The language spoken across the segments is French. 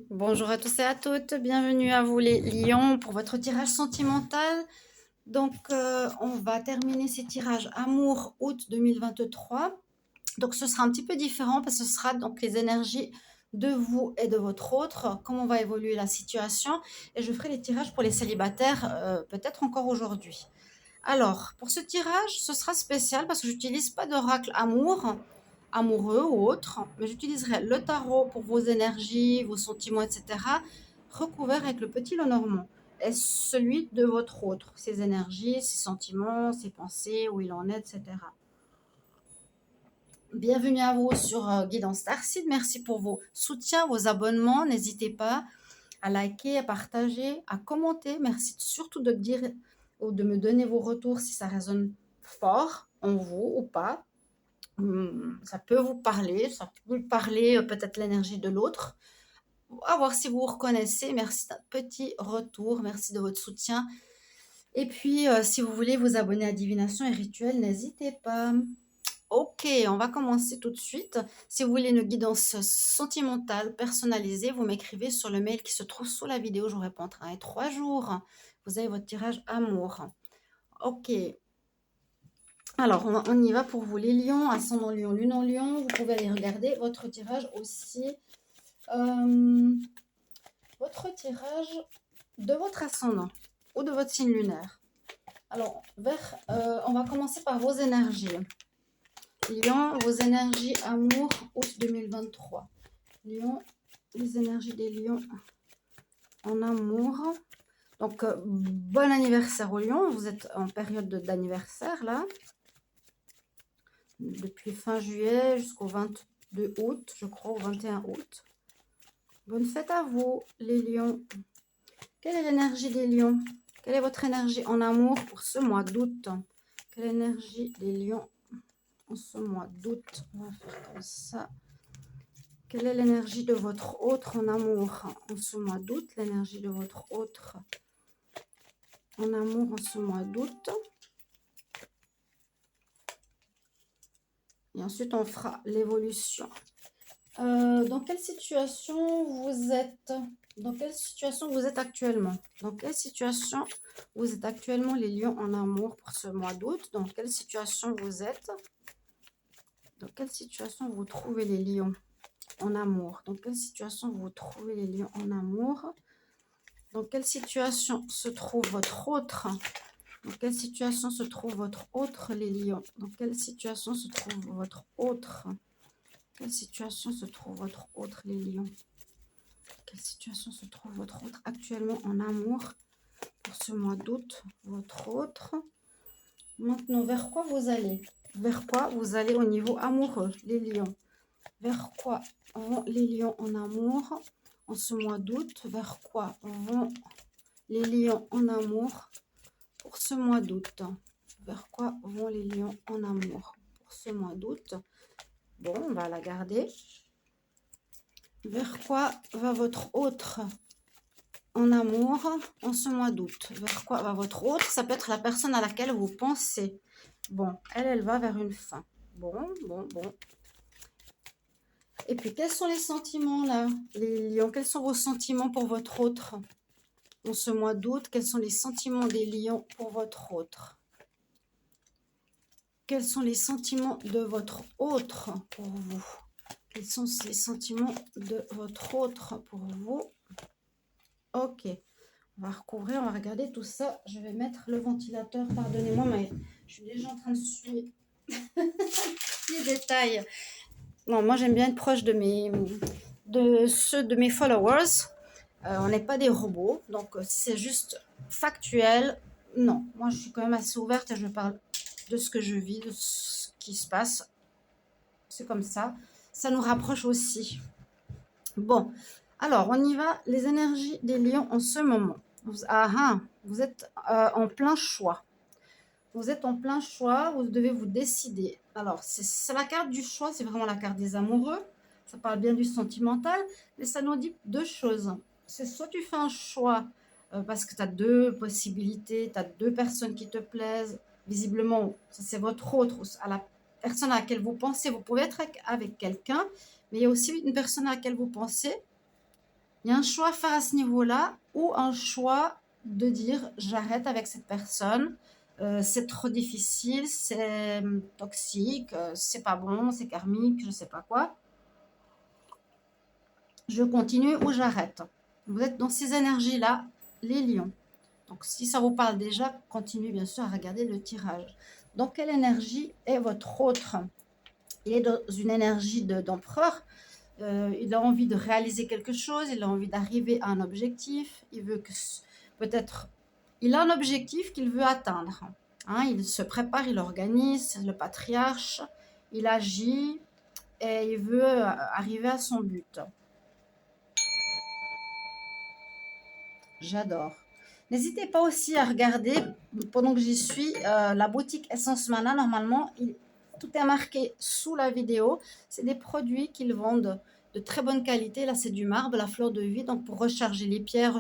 Bonjour à tous et à toutes, bienvenue à vous les lions pour votre tirage sentimental. Donc, on va terminer ces tirages amour août 2023. Donc, ce sera un petit peu différent parce que ce sera donc les énergies de vous et de votre autre, comment va évoluer la situation. Et je ferai les tirages pour les célibataires peut-être encore aujourd'hui. Alors, pour ce tirage, ce sera spécial parce que j'utilise pas d'oracle amour, amoureux ou autre, mais j'utiliserai le tarot pour vos énergies, vos sentiments, etc., recouvert avec le petit Lenormand et celui de votre autre, ses énergies, ses sentiments, ses pensées, où il en est, etc. Bienvenue à vous sur Guidance Starseed. Merci pour vos soutiens, vos abonnements. N'hésitez pas à liker, à partager, à commenter. Merci surtout de dire ou de me donner vos retours si ça résonne fort en vous ou pas. Ça peut vous parler, ça peut vous parler peut-être l'énergie de l'autre. À voir si vous vous reconnaissez. Merci d'un petit retour, merci de votre soutien. Et puis, si vous voulez vous abonner à Divination et Rituel, n'hésitez pas. Ok, on va commencer tout de suite. Si vous voulez une guidance sentimentale personnalisée, vous m'écrivez sur le mail qui se trouve sous la vidéo. Je vous répondrai en 3 jours. Vous avez votre tirage amour. Ok. Alors, on y va pour vous les lions, ascendant lion, lune en lion. Vous pouvez aller regarder votre tirage aussi. Votre tirage de votre ascendant ou de votre signe lunaire. Alors, on va commencer par vos énergies. Lion, vos énergies amour, août 2023. Lion, les énergies des lions en amour. Donc, bon anniversaire aux lions. Vous êtes en période d'anniversaire, là. Depuis fin juillet jusqu'au 22 août, je crois, au 21 août. Bonne fête à vous, les lions. Quelle est l'énergie des lions? Quelle est votre énergie en amour pour ce mois d'août? Quelle est l'énergie des lions en ce mois d'août? On va faire comme ça. Quelle est l'énergie de votre autre en amour en ce mois d'août? L'énergie de votre autre en amour en ce mois d'août. Et ensuite, on fera l'évolution. Dans quelle situation vous êtes? Dans quelle situation vous êtes actuellement? Dans quelle situation vous êtes actuellement, les lions en amour pour ce mois d'août? Dans quelle situation vous êtes? Dans quelle situation vous trouvez les lions en amour? Dans quelle situation vous trouvez les lions en amour? Dans quelle situation se trouve votre autre? Dans quelle situation se trouve votre autre, les lions? Dans quelle situation se trouve votre autre? Quelle situation se trouve votre autre, les lions? Quelle situation se trouve votre autre actuellement en amour pour ce mois d'août? Votre autre. Maintenant, vers quoi vous allez? Vers quoi vous allez au niveau amoureux, les lions? Vers quoi vont les lions en amour en ce mois d'août? Vers quoi vont les lions en amour pour ce mois d'août? Vers quoi vont les lions en amour pour ce mois d'août? Bon, on va la garder. Vers quoi va votre autre en amour en ce mois d'août? Vers quoi va votre autre? Ça peut être la personne à laquelle vous pensez. Bon, elle va vers une fin. Bon. Et puis, quels sont les sentiments là, les lions? Quels sont vos sentiments pour votre autre en ce mois d'août? Quels sont les sentiments des lions pour votre autre? Quels sont les sentiments de votre autre pour vous? Quels sont les sentiments de votre autre pour vous? Ok. On va recouvrir, on va regarder tout ça. Je vais mettre le ventilateur. Pardonnez-moi, mais je suis déjà en train de suivre les détails. Non, moi, j'aime bien être proche de ceux de mes followers. On n'est pas des robots. Donc, si c'est juste factuel, non. Moi, je suis quand même assez ouverte et je parle de ce que je vis, de ce qui se passe. C'est comme ça. Ça nous rapproche aussi. Bon, alors, on y va. Les énergies des lions en ce moment. Vous êtes en plein choix. Vous êtes en plein choix, vous devez vous décider. Alors, c'est la carte du choix, c'est vraiment la carte des amoureux. Ça parle bien du sentimental, mais ça nous dit deux choses. C'est soit tu fais un choix parce que tu as deux possibilités, tu as deux personnes qui te plaisent. Visiblement, ça c'est votre autre, à la personne à laquelle vous pensez. Vous pouvez être avec quelqu'un, mais il y a aussi une personne à laquelle vous pensez Il y a un choix à faire à ce niveau-là ou un choix de dire j'arrête avec cette personne, c'est trop difficile, c'est toxique, c'est pas bon, c'est karmique, je sais pas quoi. Je continue ou j'arrête. Vous êtes dans ces énergies-là, les lions. Donc si ça vous parle déjà, continuez bien sûr à regarder le tirage. Dans quelle énergie est votre autre? Il est dans une énergie d'empereur. Il a envie de réaliser quelque chose, il a envie d'arriver à un objectif, il veut que peut-être il a un objectif qu'il veut atteindre. Hein, il se prépare, il organise, le patriarche, il agit et il veut arriver à son but. J'adore. N'hésitez pas aussi à regarder, pendant que j'y suis, la boutique Essence Mana. Normalement, tout est marqué sous la vidéo. C'est des produits qu'ils vendent de très bonne qualité. Là, c'est du marbre, la fleur de vie. Donc, pour recharger les pierres,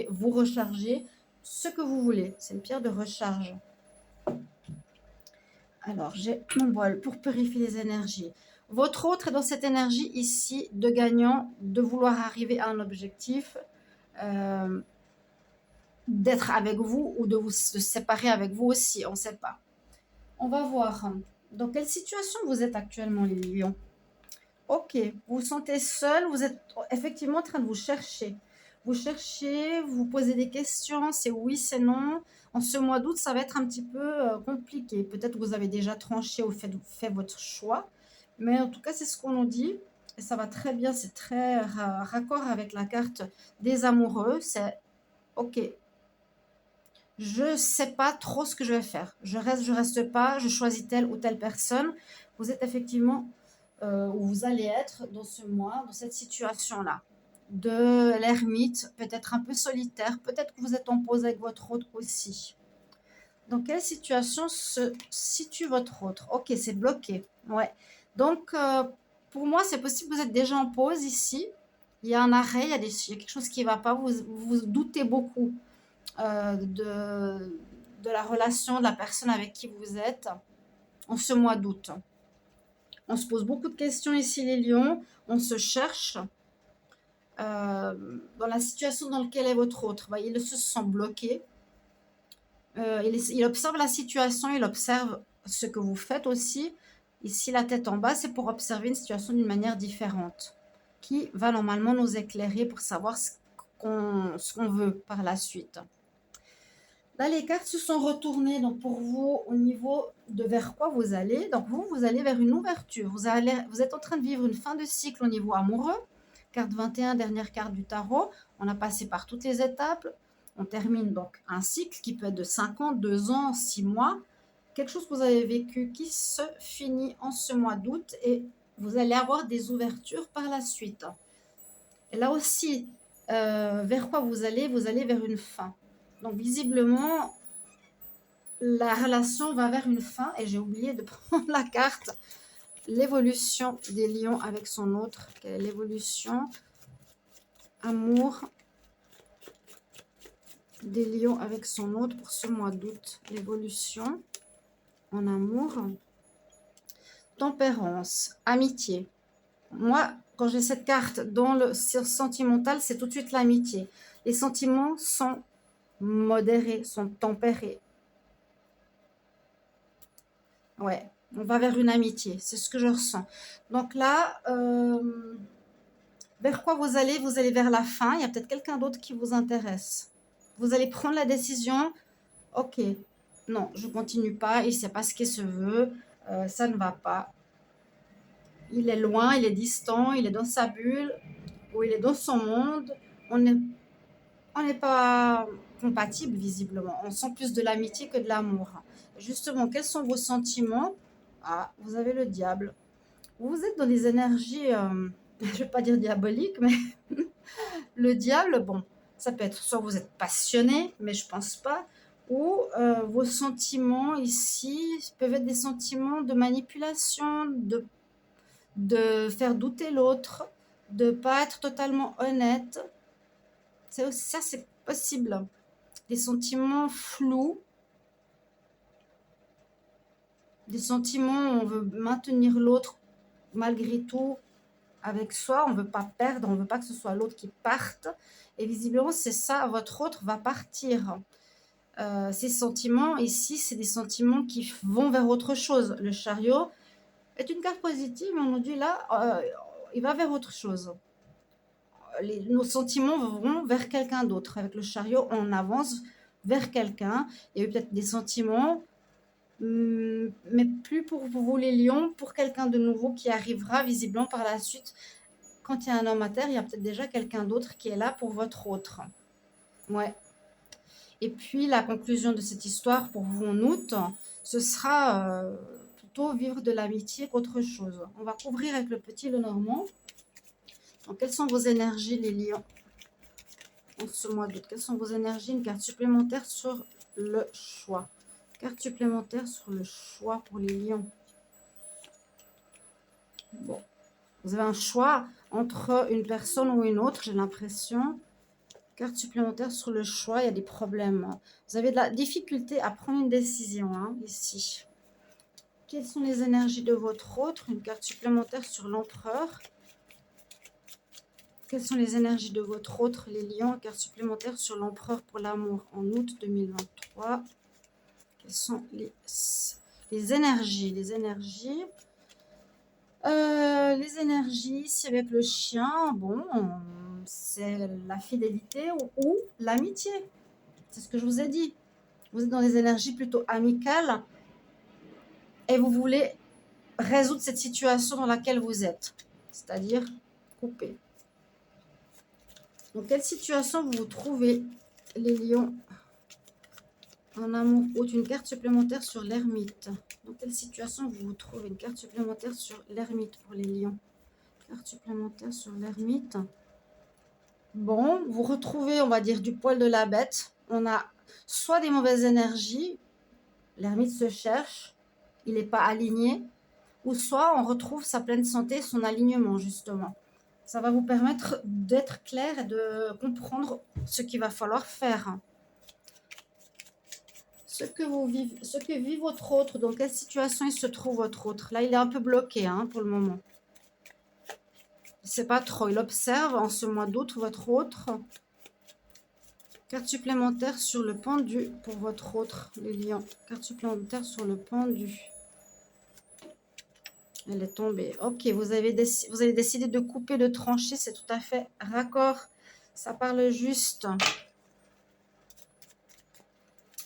vous recharger ce que vous voulez. C'est une pierre de recharge. Alors, j'ai mon bol pour purifier les énergies. Votre autre est dans cette énergie ici de gagnant, de vouloir arriver à un objectif. D'être avec vous ou de se séparer avec vous aussi, on ne sait pas. On va voir dans quelle situation vous êtes actuellement, les lions. Ok, vous vous sentez seul, vous êtes effectivement en train de vous chercher. Vous cherchez, vous posez des questions, c'est oui, c'est non. En ce mois d'août, ça va être un petit peu compliqué. Peut-être que vous avez déjà tranché ou fait votre choix. Mais en tout cas, c'est ce qu'on nous dit. Et ça va très bien, c'est très raccord avec la carte des amoureux. C'est ok, je sais pas trop ce que je vais faire. Je reste pas, je choisis telle ou telle personne. Vous êtes effectivement où vous allez être dans ce mois, dans cette situation-là. De l'ermite, peut-être un peu solitaire, peut-être que vous êtes en pause avec votre autre aussi. Dans quelle situation se situe votre autre? Ok, c'est bloqué. Ouais. Donc, pour moi, c'est possible que vous êtes déjà en pause ici. Il y a un arrêt, il y a quelque chose qui ne va pas. Vous doutez beaucoup de la relation de la personne avec qui vous êtes en ce mois d'août. On se pose beaucoup de questions ici, les lions. On se cherche dans la situation dans laquelle est votre autre. Il se sent bloqué. Il observe la situation, il observe ce que vous faites aussi. Ici, la tête en bas, c'est pour observer une situation d'une manière différente qui va normalement nous éclairer pour savoir ce qu'on veut par la suite. Là, les cartes se sont retournées donc pour vous au niveau de vers quoi vous allez. Donc vous allez vers une ouverture. Vous êtes en train de vivre une fin de cycle au niveau amoureux. Carte 21, dernière carte du tarot. On a passé par toutes les étapes. On termine donc un cycle qui peut être de 5 ans, 2 ans, 6 mois. Quelque chose que vous avez vécu qui se finit en ce mois d'août et vous allez avoir des ouvertures par la suite. Et là aussi, vers quoi vous allez vers une fin. Donc, visiblement, la relation va vers une fin. Et j'ai oublié de prendre la carte. L'évolution des lions avec son autre. Quelle est l'évolution? Amour des lions avec son autre pour ce mois d'août. L'évolution en amour. Tempérance. Amitié. Moi, quand j'ai cette carte dans le sentimental, c'est tout de suite l'amitié. Les sentiments sont modérés, sont tempérés. Ouais, on va vers une amitié, c'est ce que je ressens. Donc là, vers quoi vous allez? Vous allez vers la fin, il y a peut-être quelqu'un d'autre qui vous intéresse. Vous allez prendre la décision, ok, non, je continue pas, il ne sait pas ce qu'il se veut, ça ne va pas. Il est loin, il est distant, il est dans sa bulle, ou il est dans son monde. On n'est pas compatible visiblement. On sent plus de l'amitié que de l'amour. Justement, quels sont vos sentiments? Ah, vous avez le diable. Vous êtes dans des énergies, je ne vais pas dire diaboliques, mais le diable, bon, ça peut être soit vous êtes passionné, mais je ne pense pas, ou vos sentiments ici peuvent être des sentiments de manipulation, de faire douter l'autre, de ne pas être totalement honnête. Ça, c'est possible. Des sentiments flous, des sentiments où on veut maintenir l'autre malgré tout. avec soi, on ne veut pas perdre, on ne veut pas que ce soit l'autre qui parte. Et visiblement, c'est ça, votre autre va partir. Ces sentiments, ici, c'est des sentiments qui vont vers autre chose. Le chariot est une carte positive, mais on nous dit là, il va vers autre chose. Nos sentiments vont vers quelqu'un d'autre. Avec le chariot, on avance vers quelqu'un. Il y a eu peut-être des sentiments, mais plus pour vous les lions, pour quelqu'un de nouveau qui arrivera visiblement par la suite. Quand il y a un homme à terre, il y a peut-être déjà quelqu'un d'autre qui est là pour votre autre. Ouais. Et puis la conclusion de cette histoire pour vous en août, ce sera plutôt vivre de l'amitié qu'autre chose. On va couvrir avec le petit Lenormand. Donc, quelles sont vos énergies, les lions, en ce mois d'août? Quelles sont vos énergies? Une carte supplémentaire sur le choix. Carte supplémentaire sur le choix pour les lions. Bon, vous avez un choix entre une personne ou une autre, j'ai l'impression. Carte supplémentaire sur le choix, il y a des problèmes. Vous avez de la difficulté à prendre une décision, hein, ici. Quelles sont les énergies de votre autre? Une carte supplémentaire sur l'empereur. Quelles sont les énergies de votre autre, les lions? Une carte supplémentaire sur l'empereur pour l'amour en août 2023. Quelles sont les énergies? Les énergies, ici avec le chien, bon, c'est la fidélité ou l'amitié. C'est ce que je vous ai dit. Vous êtes dans des énergies plutôt amicales et vous voulez résoudre cette situation dans laquelle vous êtes, c'est-à-dire couper. Donc, quelle situation vous vous trouvez, les lions, en amour? Haute, une carte supplémentaire sur l'ermite. Dans quelle situation vous vous trouvez? Une carte supplémentaire sur l'ermite pour les lions. Carte supplémentaire sur l'ermite. Bon, vous retrouvez, on va dire, du poil de la bête. On a soit des mauvaises énergies, l'ermite se cherche, il n'est pas aligné, ou soit on retrouve sa pleine santé, son alignement, justement. Ça va vous permettre d'être clair et de comprendre ce qu'il va falloir faire. Ce que vit votre autre, dans quelle situation il se trouve votre autre? Là, il est un peu bloqué hein, pour le moment. Il ne sait pas trop, il observe en ce mois d'août votre autre. Carte supplémentaire sur le pendu pour votre autre, les lions. Carte supplémentaire sur le pendu. Elle est tombée. Ok, vous avez décidé de couper, de trancher. C'est tout à fait raccord. Ça parle juste.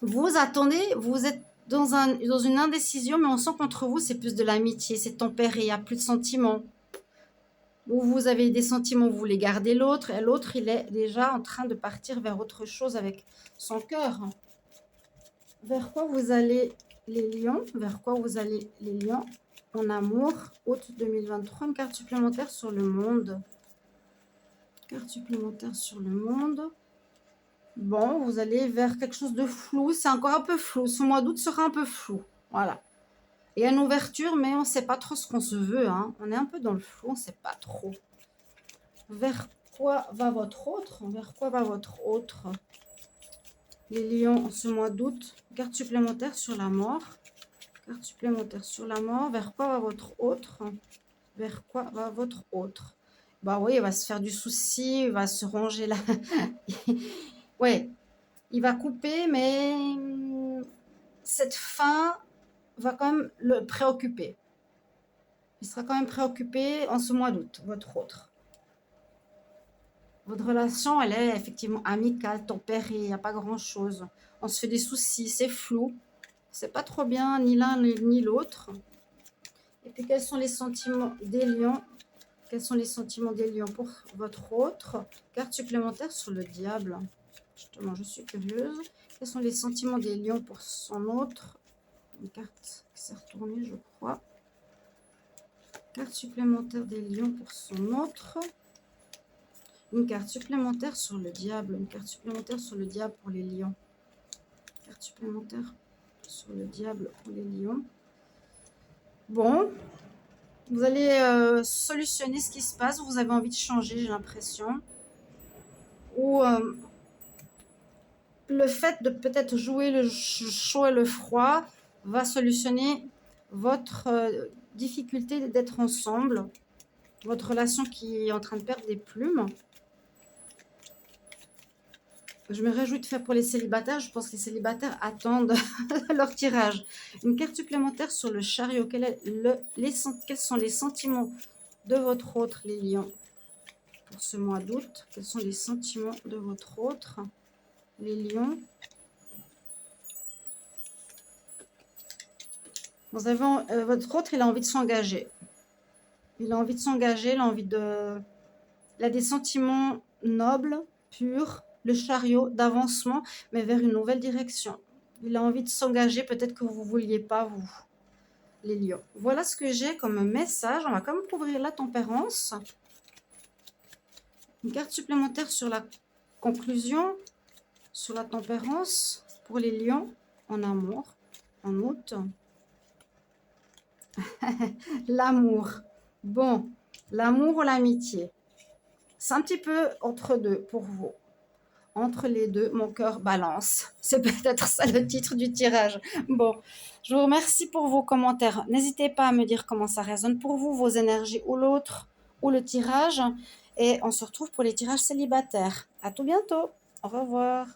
Vous attendez, vous êtes dans une indécision, mais on sent qu'entre vous, c'est plus de l'amitié. C'est tempéré, il n'y a plus de sentiments. Ou vous avez des sentiments, vous voulez garder l'autre. Et l'autre, il est déjà en train de partir vers autre chose avec son cœur. Vers quoi vous allez, les lions? Vers quoi vous allez, les lions? En amour, août 2023, une carte supplémentaire sur le monde. Carte supplémentaire sur le monde. Bon, vous allez vers quelque chose de flou. C'est encore un peu flou. Ce mois d'août sera un peu flou. Voilà. Il y a une ouverture, mais on ne sait pas trop ce qu'on se veut. Hein. On est un peu dans le flou, on ne sait pas trop. Vers quoi va votre autre? Vers quoi va votre autre? Les lions, en ce mois d'août, carte supplémentaire sur la mort. Carte supplémentaire sur la mort. Vers quoi va votre autre? Vers quoi va votre autre? Bah oui, il va se faire du souci, il va se ranger là. Ouais, il va couper, mais cette fin va quand même le préoccuper. Il sera quand même préoccupé en ce mois d'août, votre autre. Votre relation, elle est effectivement amicale, tempérée, il n'y a pas grand-chose. On se fait des soucis, c'est flou. C'est pas trop bien, ni l'un ni l'autre. Et puis, quels sont les sentiments des lions? Quels sont les sentiments des lions pour votre autre? Carte supplémentaire sur le diable. Justement, je suis curieuse. Quels sont les sentiments des lions pour son autre? Une carte qui s'est retournée, je crois. Carte supplémentaire des lions pour son autre. Une carte supplémentaire sur le diable. Une carte supplémentaire sur le diable pour les lions. Carte supplémentaire sur le diable pour les lions. Bon, vous allez solutionner ce qui se passe. Vous avez envie de changer, j'ai l'impression. Ou le fait de peut-être jouer le chaud et le froid va solutionner votre difficulté d'être ensemble. Votre relation qui est en train de perdre des plumes. Je me réjouis de faire pour les célibataires. Je pense que les célibataires attendent leur tirage. Une carte supplémentaire sur le chariot. Quels sont les sentiments de votre autre, les lions, pour ce mois d'août? Quels sont les sentiments de votre autre, les lions? Vous avez, votre autre, il a envie de s'engager. Il a envie de s'engager, il a des sentiments nobles, purs, le chariot d'avancement, mais vers une nouvelle direction. Il a envie de s'engager, peut-être que vous ne vouliez pas, vous, les lions. Voilà ce que j'ai comme message. On va quand même couvrir la tempérance. Une carte supplémentaire sur la conclusion, sur la tempérance, pour les lions en amour, en août. L'amour. Bon, l'amour ou l'amitié. C'est un petit peu entre deux pour vous. Entre les deux, mon cœur balance. C'est peut-être ça le titre du tirage. Bon, je vous remercie pour vos commentaires. N'hésitez pas à me dire comment ça résonne pour vous, vos énergies ou l'autre, ou le tirage. Et on se retrouve pour les tirages célibataires. À tout bientôt. Au revoir.